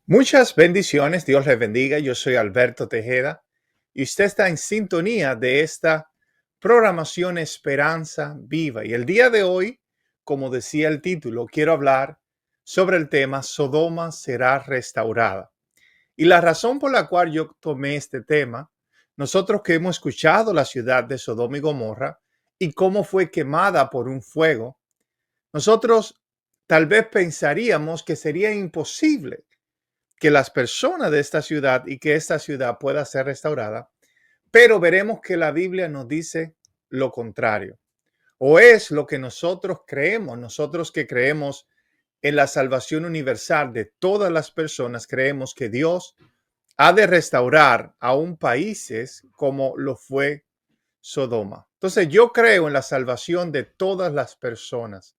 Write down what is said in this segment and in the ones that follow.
Muchas bendiciones, Dios les bendiga. Yo soy Alberto Tejeda y usted está en sintonía de esta programación Esperanza Viva. Y el día de hoy, como decía el título, quiero hablar sobre el tema Sodoma será restaurada. Y la razón por la cual yo tomé este tema, nosotros que hemos escuchado la ciudad de Sodoma y Gomorra y cómo fue quemada por un fuego, nosotros tal vez pensaríamos que sería imposible que las personas de esta ciudad y que esta ciudad pueda ser restaurada, pero veremos que la Biblia nos dice lo contrario. O es lo que nosotros creemos, nosotros que creemos en la salvación universal de todas las personas, creemos que Dios ha de restaurar aún países como lo fue Sodoma. Entonces yo creo en la salvación de todas las personas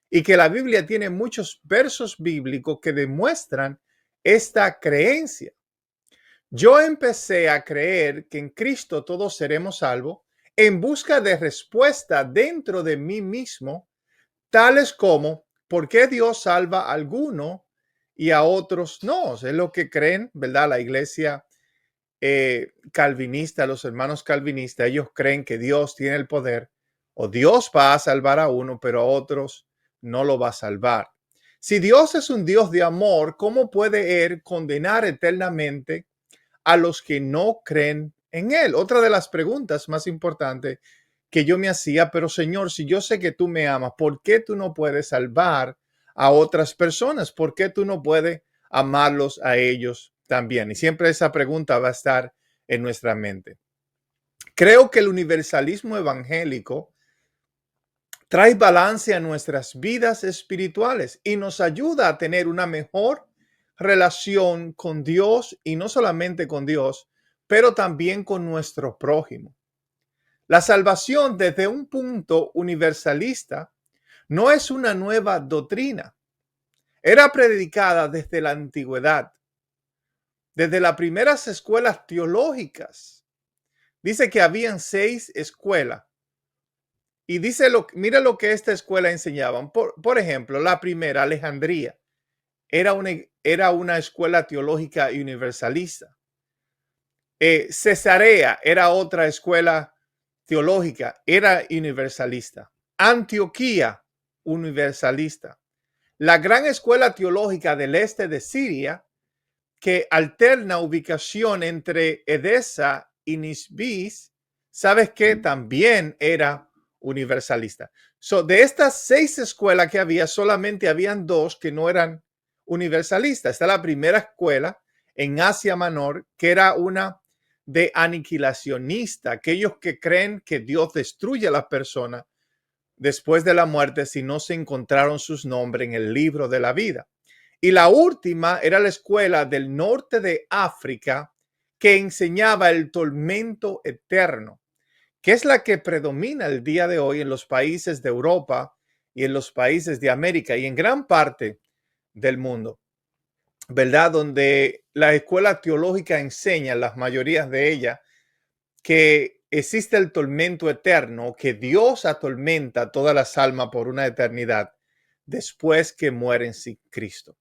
y que la Biblia tiene muchos versos bíblicos que demuestran esta creencia. Yo empecé a creer que en Cristo todos seremos salvos en busca de respuesta dentro de mí mismo, tales como ¿por qué Dios salva a algunos y a otros no? Es lo que creen, ¿verdad? La iglesia calvinista, los hermanos calvinistas, ellos creen que Dios tiene el poder o Dios va a salvar a uno, pero a otros no lo va a salvar. Si Dios es un Dios de amor, ¿cómo puede Él condenar eternamente a los que no creen en Él? Otra de las preguntas más importantes que yo me hacía, pero Señor, si yo sé que tú me amas, ¿por qué tú no puedes salvar a otras personas? ¿Por qué tú no puedes amarlos a ellos también? Y siempre esa pregunta va a estar en nuestra mente. Creo que el universalismo evangélico trae balance a nuestras vidas espirituales y nos ayuda a tener una mejor relación con Dios y no solamente con Dios, pero también con nuestro prójimo. La salvación desde un punto universalista no es una nueva doctrina. Era predicada desde la antigüedad, desde las primeras escuelas teológicas. Dice que habían 6 escuelas. Y dice, mira lo que esta escuela enseñaban. Por ejemplo, la primera, Alejandría, era una escuela teológica universalista. Cesarea era otra escuela teológica, era universalista. Antioquía, universalista. La gran escuela teológica del este de Siria, que alterna ubicación entre Edesa y Nisbis, ¿sabes qué? También era universalista. De estas 6 escuelas que había, solamente habían 2 que no eran universalistas. Esta es la primera escuela en Asia Menor, que era una de aniquilacionista, aquellos que creen que Dios destruye a las personas después de la muerte si no se encontraron sus nombres en el libro de la vida. Y la última era la escuela del norte de África que enseñaba el tormento eterno, que es la que predomina el día de hoy en los países de Europa y en los países de América y en gran parte del mundo, ¿verdad? Donde la escuela teológica enseña, las mayorías de ellas, que existe el tormento eterno, que Dios atormenta a todas las almas por una eternidad después que mueren sin Cristo.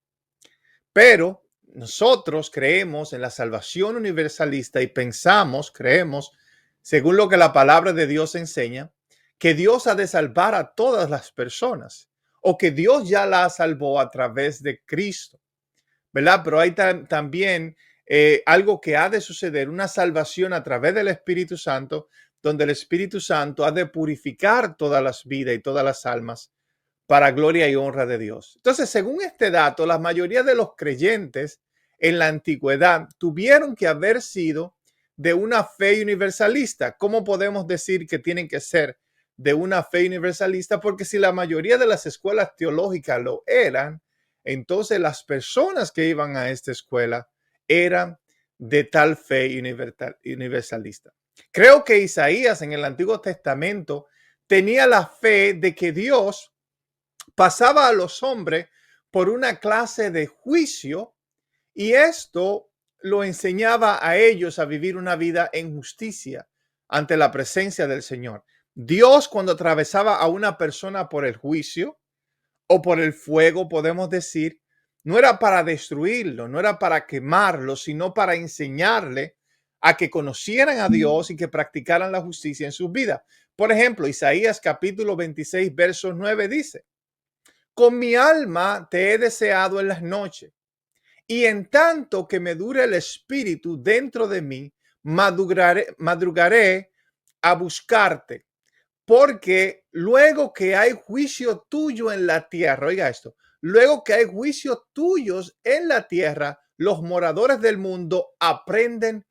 Pero nosotros creemos en la salvación universalista y creemos, según lo que la palabra de Dios enseña, que Dios ha de salvar a todas las personas o que Dios ya la salvó a través de Cristo, ¿verdad? Pero hay también algo que ha de suceder, una salvación a través del Espíritu Santo, donde el Espíritu Santo ha de purificar todas las vidas y todas las almas para gloria y honra de Dios. Entonces, según este dato, la mayoría de los creyentes en la antigüedad tuvieron que haber sido de una fe universalista. ¿Cómo podemos decir que tienen que ser de una fe universalista? Porque si la mayoría de las escuelas teológicas lo eran, entonces las personas que iban a esta escuela eran de tal fe universalista. Creo que Isaías en el Antiguo Testamento tenía la fe de que Dios pasaba a los hombres por una clase de juicio y esto lo enseñaba a ellos a vivir una vida en justicia ante la presencia del Señor. Dios, cuando atravesaba a una persona por el juicio o por el fuego, podemos decir, No era para destruirlo, no era para quemarlo, sino para enseñarle a que conocieran a Dios y que practicaran la justicia en sus vidas. Por ejemplo, Isaías capítulo 26, verso 9 dice: con mi alma te he deseado en las noches, y en tanto que me dure el espíritu dentro de mí, madrugaré a buscarte, porque luego que hay juicio tuyo en la tierra, oiga esto, luego que hay juicios tuyos en la tierra, los moradores del mundo aprenden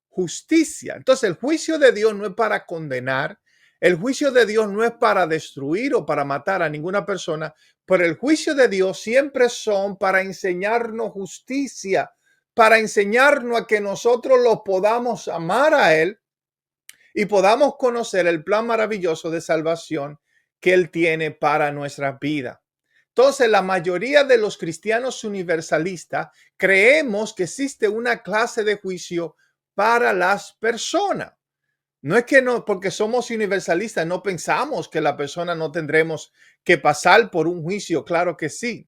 justicia. Entonces, el juicio de Dios no es para condenar, el juicio de Dios no es para destruir o para matar a ninguna persona, pero el juicio de Dios siempre son para enseñarnos justicia, para enseñarnos a que nosotros lo podamos amar a Él y podamos conocer el plan maravilloso de salvación que Él tiene para nuestra vida. Entonces, la mayoría de los cristianos universalistas creemos que existe una clase de juicio para las personas. No es que no, porque somos universalistas, no pensamos que la persona no tendremos que pasar por un juicio, claro que sí,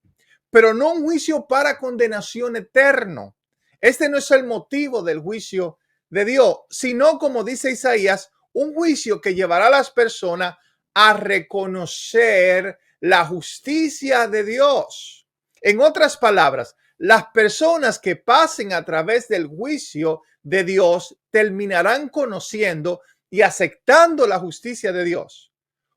pero no un juicio para condenación eterno. Este no es el motivo del juicio de Dios, sino, como dice Isaías, un juicio que llevará a las personas a reconocer la justicia de Dios. En otras palabras, las personas que pasen a través del juicio de Dios terminarán conociendo y aceptando la justicia de Dios.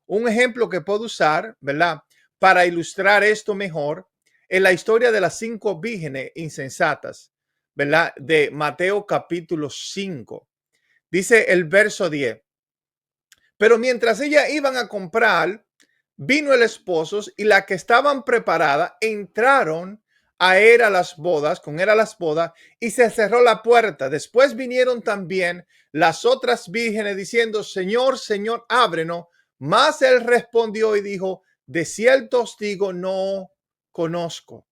Un ejemplo que puedo usar, ¿verdad?, para ilustrar esto mejor, es la historia de las 5 vírgenes insensatas, ¿verdad?, de Mateo capítulo 5. Dice el verso 10: pero mientras ellas iban a comprar, vino el esposo y las que estaban preparadas entraron a ir a las bodas, con él a las bodas, y se cerró la puerta. Después vinieron también las otras vírgenes diciendo: Señor, Señor, ábrenos. Mas él respondió y dijo: de cierto os digo, no conozco.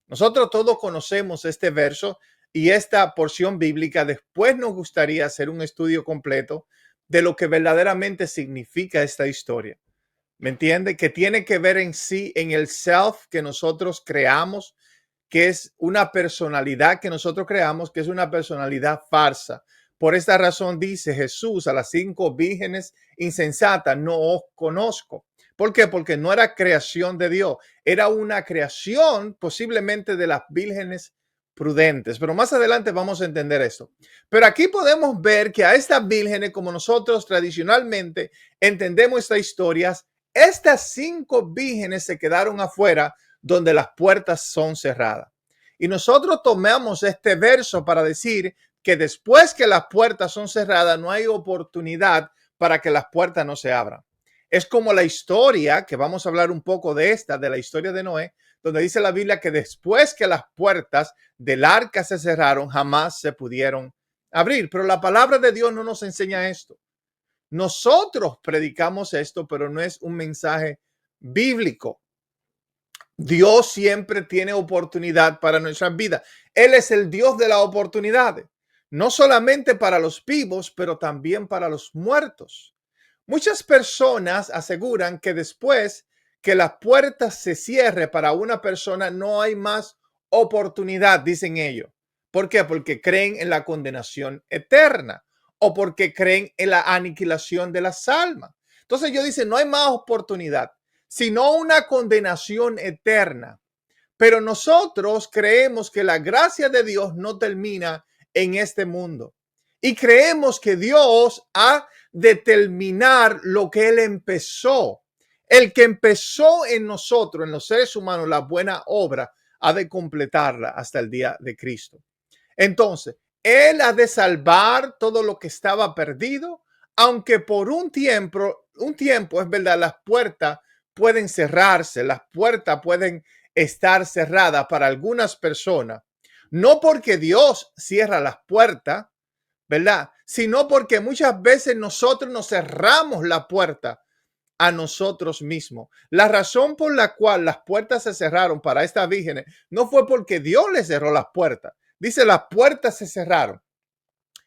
Nosotros todos conocemos este verso y esta porción bíblica. Después nos gustaría hacer un estudio completo de lo que verdaderamente significa esta historia. ¿Me entiende? Que tiene que ver en sí, en el self que nosotros creamos, que es una personalidad que nosotros creamos, que es una personalidad falsa. Por esta razón dice Jesús a las 5 vírgenes insensatas: no os conozco. ¿Por qué? Porque no era creación de Dios, era una creación posiblemente de las vírgenes prudentes. Pero más adelante vamos a entender esto. Pero aquí podemos ver que a estas vírgenes, como nosotros tradicionalmente entendemos estas historias, estas 5 vírgenes se quedaron afuera donde las puertas son cerradas. Y nosotros tomamos este verso para decir que después que las puertas son cerradas, no hay oportunidad para que las puertas no se abran. Es como la historia, que vamos a hablar un poco de esta, de la historia de Noé, donde dice la Biblia que después que las puertas del arca se cerraron, jamás se pudieron abrir. Pero la palabra de Dios no nos enseña esto. Nosotros predicamos esto, pero no es un mensaje bíblico. Dios siempre tiene oportunidad para nuestras vidas. Él es el Dios de las oportunidades, no solamente para los vivos, pero también para los muertos. Muchas personas aseguran que después que la puerta se cierre para una persona, no hay más oportunidad, dicen ellos. ¿Por qué? Porque creen en la condenación eterna o porque creen en la aniquilación de las almas. Entonces ellos dicen, no hay más oportunidad, sino una condenación eterna. Pero nosotros creemos que la gracia de Dios no termina en este mundo. Y creemos que Dios ha de terminar lo que Él empezó. El que empezó en nosotros, en los seres humanos, la buena obra, ha de completarla hasta el día de Cristo. Entonces, Él ha de salvar todo lo que estaba perdido, aunque por un tiempo es verdad, las puertas pueden cerrarse, las puertas pueden estar cerradas para algunas personas, no porque Dios cierra las puertas, ¿verdad? Sino porque muchas veces nosotros nos cerramos la puerta a nosotros mismos. La razón por la cual las puertas se cerraron para estas vírgenes no fue porque Dios les cerró las puertas. Dice, las puertas se cerraron.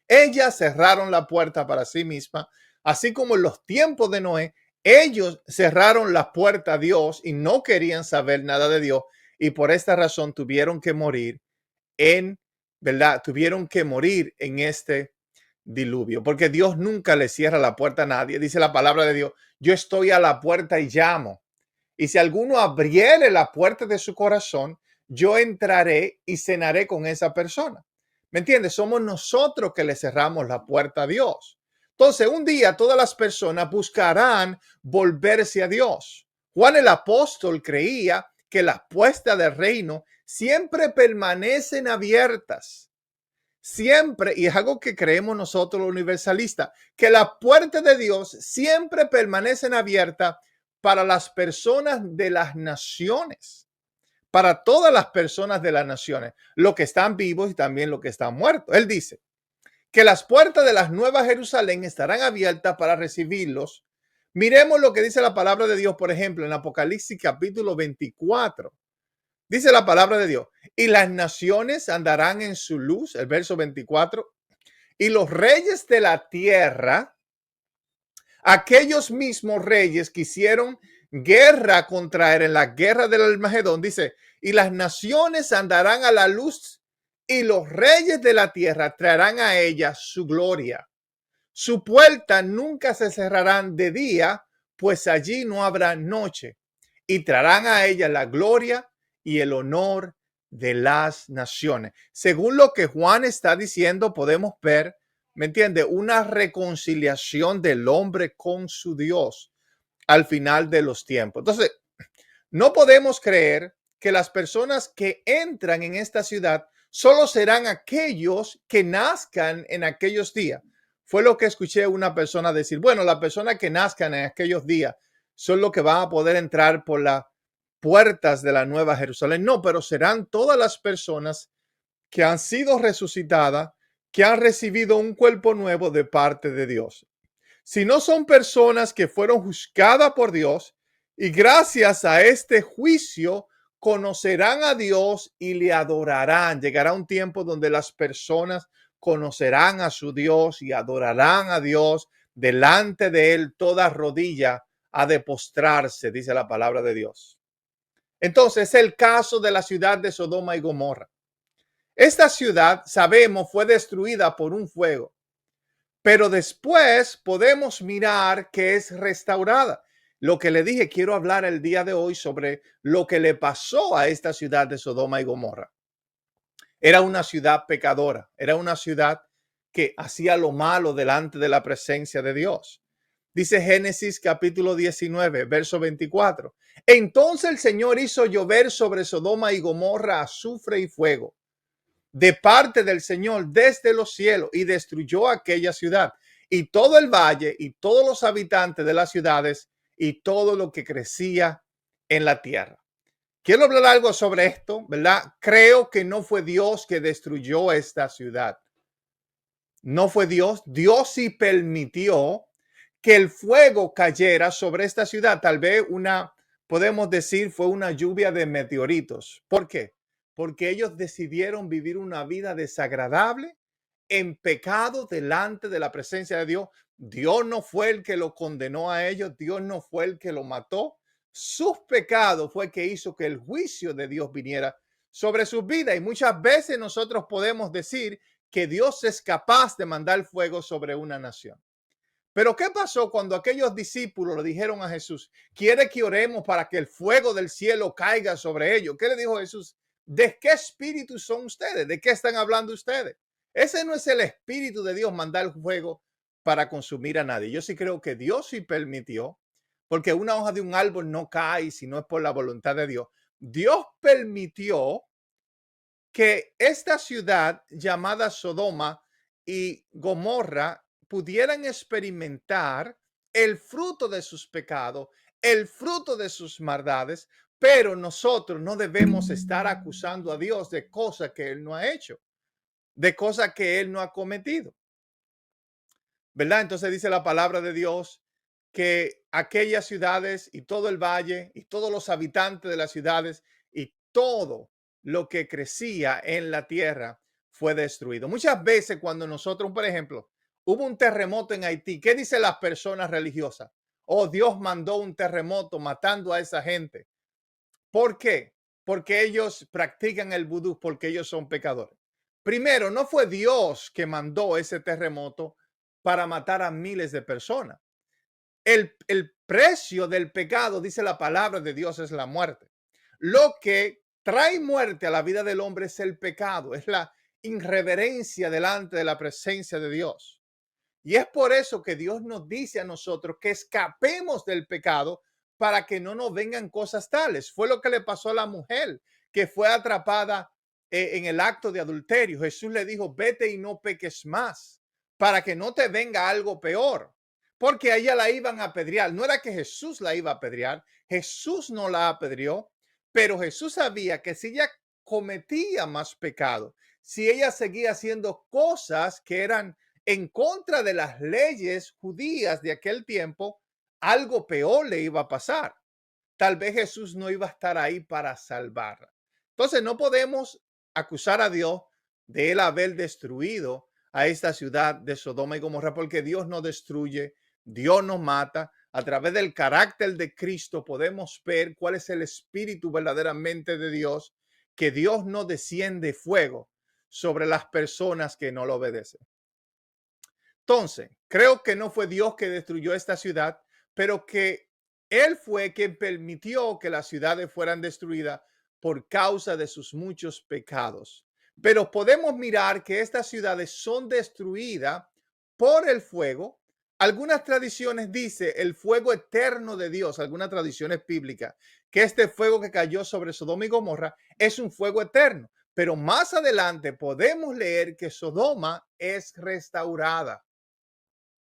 Ellas cerraron la puerta para sí mismas, así como en los tiempos de Noé, ellos cerraron la puerta a Dios y no querían saber nada de Dios. y por esta razón tuvieron que morir en, ¿verdad? Tuvieron que morir en este diluvio, porque Dios nunca le cierra la puerta a nadie. Dice la palabra de Dios, yo estoy a la puerta y llamo. Y si alguno abriere la puerta de su corazón, yo entraré y cenaré con esa persona. ¿Me entiendes? Somos nosotros que le cerramos la puerta a Dios. Entonces, un día todas las personas buscarán volverse a Dios. Juan el apóstol creía que las puertas del reino siempre permanecen abiertas. Siempre, y es algo que creemos nosotros los universalistas, que las puertas de Dios siempre permanecen abiertas para las personas de las naciones, para todas las personas de las naciones, los que están vivos y también los que están muertos. Él dice que las puertas de la Nueva Jerusalén estarán abiertas para recibirlos. Miremos lo que dice la palabra de Dios, por ejemplo, en Apocalipsis capítulo 24. Dice la palabra de Dios, y las naciones andarán en su luz, el verso 24, y los reyes de la tierra, aquellos mismos reyes que hicieron guerra contra él en la guerra del Armagedón, dice, y las naciones andarán a la luz y los reyes de la tierra traerán a ella su gloria. Su puerta nunca se cerrarán de día, pues allí no habrá noche, y traerán a ella la gloria y el honor de las naciones. Según lo que Juan está diciendo, podemos ver, ¿me entiende? Una reconciliación del hombre con su Dios al final de los tiempos. Entonces, no podemos creer que las personas que entran en esta ciudad solo serán aquellos que nazcan en aquellos días. Fue lo que escuché una persona decir, bueno, las personas que nazcan en aquellos días son los que van a poder entrar por las puertas de la Nueva Jerusalén. No, pero serán todas las personas que han sido resucitadas, que han recibido un cuerpo nuevo de parte de Dios. Si no son personas que fueron juzgadas por Dios y gracias a este juicio conocerán a Dios y le adorarán. Llegará un tiempo donde las personas conocerán a su Dios y adorarán a Dios. Delante de él toda rodilla ha de postrarse, dice la palabra de Dios. Entonces es el caso de la ciudad de Sodoma y Gomorra. Esta ciudad, sabemos, fue destruida por un fuego, pero después podemos mirar que es restaurada. Lo que le dije, quiero hablar el día de hoy sobre lo que le pasó a esta ciudad de Sodoma y Gomorra. Era una ciudad pecadora, era una ciudad que hacía lo malo delante de la presencia de Dios. Dice Génesis capítulo 19, verso 24. Entonces el Señor hizo llover sobre Sodoma y Gomorra azufre y fuego de parte del Señor desde los cielos y destruyó aquella ciudad y todo el valle y todos los habitantes de las ciudades y todo lo que crecía en la tierra. Quiero hablar algo sobre esto, ¿verdad? Creo que no fue Dios que destruyó esta ciudad. No fue Dios. Dios sí permitió que el fuego cayera sobre esta ciudad. Tal vez podemos decir, fue una lluvia de meteoritos. ¿Por qué? Porque ellos decidieron vivir una vida desagradable en pecado delante de la presencia de Dios. Dios no fue el que lo condenó a ellos. Dios no fue el que lo mató. Sus pecados fue que hizo que el juicio de Dios viniera sobre sus vidas. Y muchas veces nosotros podemos decir que Dios es capaz de mandar fuego sobre una nación. Pero ¿qué pasó cuando aquellos discípulos le dijeron a Jesús, quiere que oremos para que el fuego del cielo caiga sobre ellos? ¿Qué le dijo Jesús? ¿De qué espíritu son ustedes? ¿De qué están hablando ustedes? Ese no es el espíritu de Dios, mandar el fuego para consumir a nadie. Yo sí creo que Dios sí permitió, porque una hoja de un árbol no cae si no es por la voluntad de Dios. Dios permitió que esta ciudad llamada Sodoma y Gomorra pudieran experimentar el fruto de sus pecados, el fruto de sus maldades, pero nosotros no debemos estar acusando a Dios de cosas que Él no ha hecho, de cosas que Él no ha cometido, ¿verdad? Entonces dice la palabra de Dios que aquellas ciudades y todo el valle y todos los habitantes de las ciudades y todo lo que crecía en la tierra fue destruido. Muchas veces cuando nosotros, por ejemplo, hubo un terremoto en Haití, ¿qué dicen las personas religiosas? Oh, Dios mandó un terremoto matando a esa gente. ¿Por qué? porque ellos practican el vudú, porque ellos son pecadores. Primero, no fue Dios que mandó ese terremoto para matar a miles de personas. El precio del pecado, dice la palabra de Dios, es la muerte. Lo que trae muerte a la vida del hombre es el pecado, es la irreverencia delante de la presencia de Dios. Y es por eso que Dios nos dice a nosotros que escapemos del pecado para que no nos vengan cosas tales. Fue lo que le pasó a la mujer que fue atrapada en el acto de adulterio. Jesús le dijo, vete y no peques más para que no te venga algo peor. Porque a ella la iban a apedrear. No era que Jesús la iba a apedrear. Jesús no la apedreó, pero Jesús sabía que si ella cometía más pecado, si ella seguía haciendo cosas que eran en contra de las leyes judías de aquel tiempo, algo peor le iba a pasar. Tal vez Jesús no iba a estar ahí para salvarla. Entonces no podemos acusar a Dios de él haber destruido a esta ciudad de Sodoma y Gomorra, porque Dios no destruye, Dios no mata. A través del carácter de Cristo podemos ver cuál es el espíritu verdaderamente de Dios, que Dios no desciende fuego sobre las personas que no lo obedecen. Entonces, creo que no fue Dios que destruyó esta ciudad, pero que Él fue quien permitió que las ciudades fueran destruidas por causa de sus muchos pecados. Pero podemos mirar que estas ciudades son destruidas por el fuego. Algunas tradiciones dice el fuego eterno de Dios, algunas tradiciones bíblicas, que este fuego que cayó sobre Sodoma y Gomorra es un fuego eterno. Pero más adelante podemos leer que Sodoma es restaurada.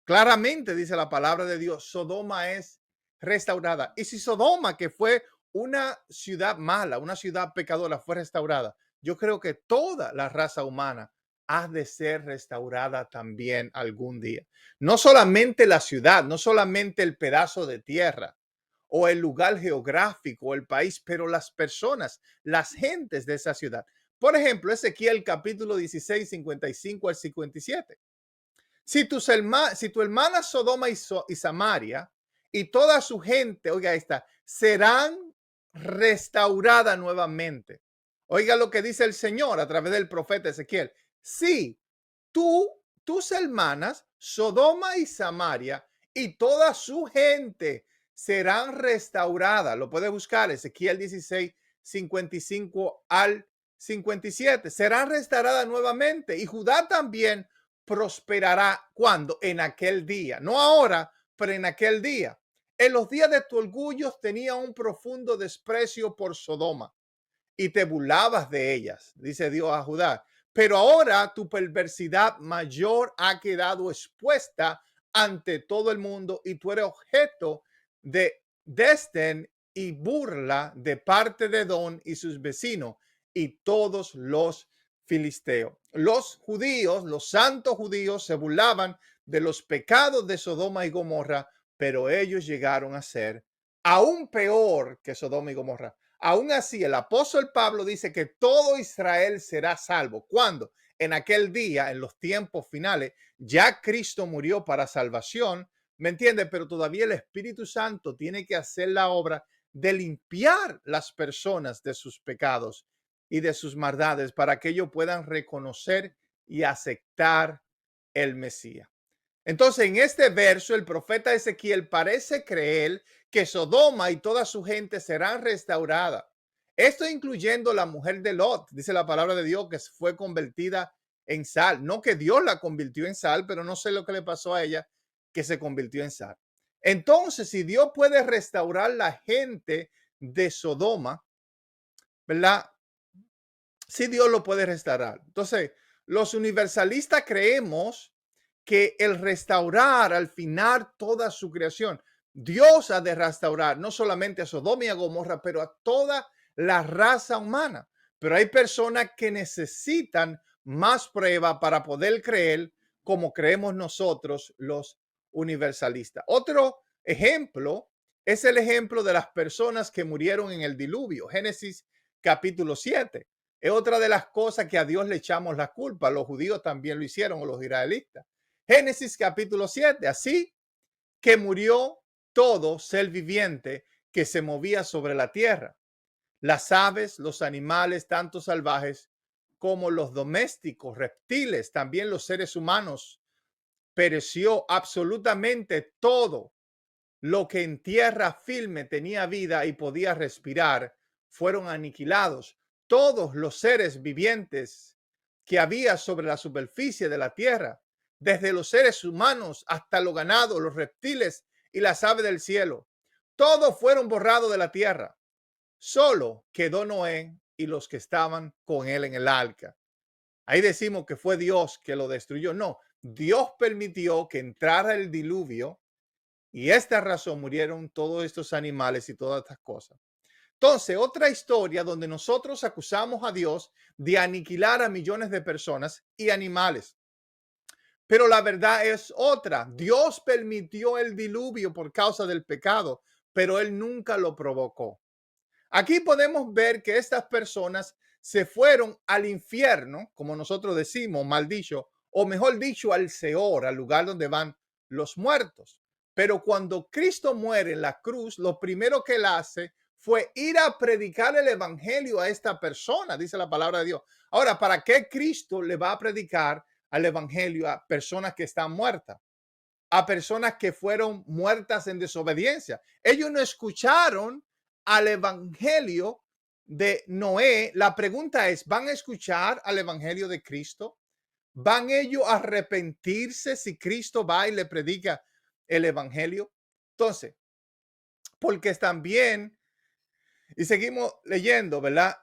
Claramente dice la palabra de Dios, Sodoma es restaurada. Y si Sodoma, que fue una ciudad mala, una ciudad pecadora, fue restaurada, yo creo que toda la raza humana ha de ser restaurada también algún día. No solamente la ciudad, no solamente el pedazo de tierra o el lugar geográfico o el país, pero las personas, las gentes de esa ciudad. Por ejemplo, Ezequiel capítulo 16, 55 al 57. Si tu hermana Sodoma y Samaria y toda su gente, oiga esta, serán restauradas nuevamente. Oiga lo que dice el Señor a través del profeta Ezequiel. Sí, tus hermanas, Sodoma y Samaria y toda su gente serán restauradas. Lo puedes buscar, Ezequiel 16, 55 al 57. Serán restauradas nuevamente y Judá también prosperará. ¿Cuándo? En aquel día. No ahora, pero en aquel día. En los días de tu orgullo tenía un profundo desprecio por Sodoma y te burlabas de ellas, dice Dios a Judá. Pero ahora tu perversidad mayor ha quedado expuesta ante todo el mundo y tú eres objeto de desdén y burla de parte de Edom y sus vecinos y todos los filisteos. Los judíos, los santos judíos, se burlaban de los pecados de Sodoma y Gomorra, pero ellos llegaron a ser aún peor que Sodoma y Gomorra. Aún así, el apóstol Pablo dice que todo Israel será salvo. ¿Cuándo? En aquel día, en los tiempos finales, ya Cristo murió para salvación, ¿me entiende? Pero todavía el Espíritu Santo tiene que hacer la obra de limpiar las personas de sus pecados y de sus maldades para que ellos puedan reconocer y aceptar el Mesías. Entonces, en este verso, el profeta Ezequiel parece creer que Sodoma y toda su gente serán restauradas. Esto incluyendo la mujer de Lot, dice la palabra de Dios, que fue convertida en sal. No que Dios la convirtió en sal, pero no sé lo que le pasó a ella, que se convirtió en sal. Entonces, si Dios puede restaurar la gente de Sodoma, ¿verdad? Sí, Dios lo puede restaurar. Entonces, los universalistas creemos que el restaurar al final toda su creación, Dios ha de restaurar no solamente a Sodoma y a Gomorra, pero a toda la raza humana. Pero hay personas que necesitan más prueba para poder creer como creemos nosotros los universalistas. Otro ejemplo es el ejemplo de las personas que murieron en el diluvio. Génesis capítulo 7. Es otra de las cosas que a Dios le echamos la culpa. Los judíos también lo hicieron, o los israelitas. Génesis capítulo 7. Así que murió todo ser viviente que se movía sobre la tierra. Las aves, los animales, tanto salvajes como los domésticos, reptiles, también los seres humanos. Pereció absolutamente todo lo que en tierra firme tenía vida y podía respirar, fueron aniquilados. Todos los seres vivientes que había sobre la superficie de la tierra, desde los seres humanos hasta los ganados, los reptiles y las aves del cielo, todos fueron borrados de la tierra. Solo quedó Noé y los que estaban con él en el arca. Ahí decimos que fue Dios que lo destruyó. No, Dios permitió que entrara el diluvio y esta razón murieron todos estos animales y todas estas cosas. Entonces, otra historia donde nosotros acusamos a Dios de aniquilar a millones de personas y animales. Pero la verdad es otra. Dios permitió el diluvio por causa del pecado, pero él nunca lo provocó. Aquí podemos ver que estas personas se fueron al infierno, como nosotros decimos, mal dicho, o mejor dicho, al Seol, al lugar donde van los muertos. Pero cuando Cristo muere en la cruz, lo primero que él hace fue ir a predicar el evangelio a esta persona, dice la palabra de Dios. Ahora, ¿para qué Cristo le va a predicar al evangelio a personas que están muertas? A personas que fueron muertas en desobediencia. Ellos no escucharon al evangelio de Noé. La pregunta es, ¿van a escuchar al evangelio de Cristo? ¿Van ellos a arrepentirse si Cristo va y le predica el evangelio? Entonces, porque también, y seguimos leyendo, ¿verdad?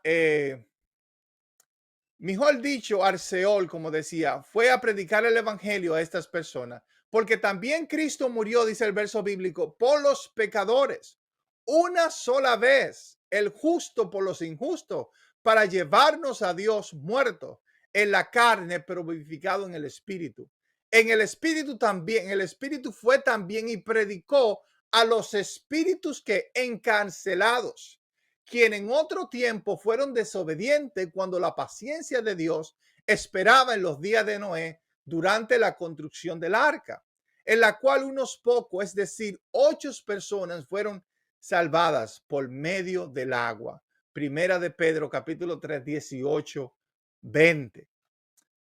Mejor dicho, Arceol, como decía, fue a predicar el evangelio a estas personas, porque también Cristo murió, dice el verso bíblico, por los pecadores, una sola vez, el justo por los injustos, para llevarnos a Dios muerto en la carne, pero vivificado en el espíritu. En el espíritu también, el espíritu fue también y predicó a los espíritus que encarcelados, quien en otro tiempo fueron desobedientes cuando la paciencia de Dios esperaba en los días de Noé durante la construcción del arca, en la cual unos pocos, es decir, 8 personas fueron salvadas por medio del agua. Primera de Pedro, capítulo 3, 18, 20.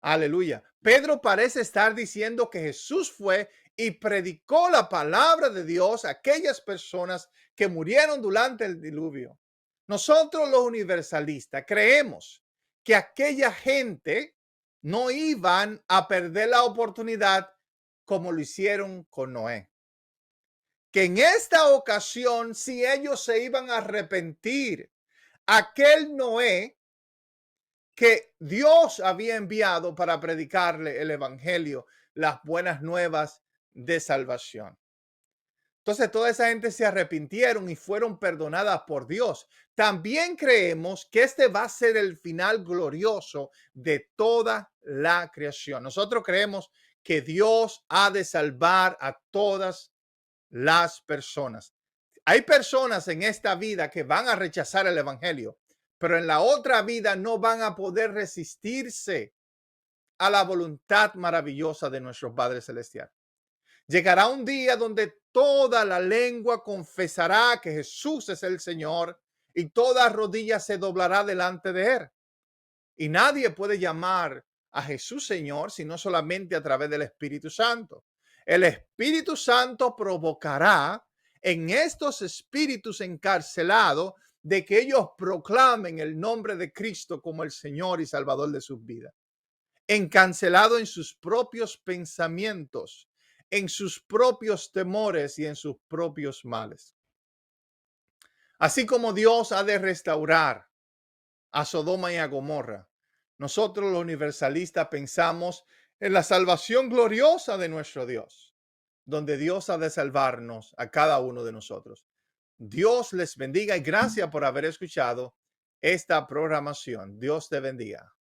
Aleluya. Pedro parece estar diciendo que Jesús fue y predicó la palabra de Dios a aquellas personas que murieron durante el diluvio. Nosotros los universalistas creemos que aquella gente no iban a perder la oportunidad como lo hicieron con Noé. Que en esta ocasión, si ellos se iban a arrepentir, aquel Noé que Dios había enviado para predicarle el evangelio, las buenas nuevas de salvación. Entonces toda esa gente se arrepintieron y fueron perdonadas por Dios. También creemos que este va a ser el final glorioso de toda la creación. Nosotros creemos que Dios ha de salvar a todas las personas. Hay personas en esta vida que van a rechazar el evangelio, pero en la otra vida no van a poder resistirse a la voluntad maravillosa de nuestro Padre Celestial. Llegará un día donde toda la lengua confesará que Jesús es el Señor y toda rodilla se doblará delante de él. Y nadie puede llamar a Jesús Señor sino solamente a través del Espíritu Santo. El Espíritu Santo provocará en estos espíritus encarcelados de que ellos proclamen el nombre de Cristo como el Señor y Salvador de sus vidas. Encarcelado en sus propios pensamientos, en sus propios temores y en sus propios males. Así como Dios ha de restaurar a Sodoma y a Gomorra, nosotros los universalistas pensamos en la salvación gloriosa de nuestro Dios, donde Dios ha de salvarnos a cada uno de nosotros. Dios les bendiga y gracias por haber escuchado esta programación. Dios te bendiga.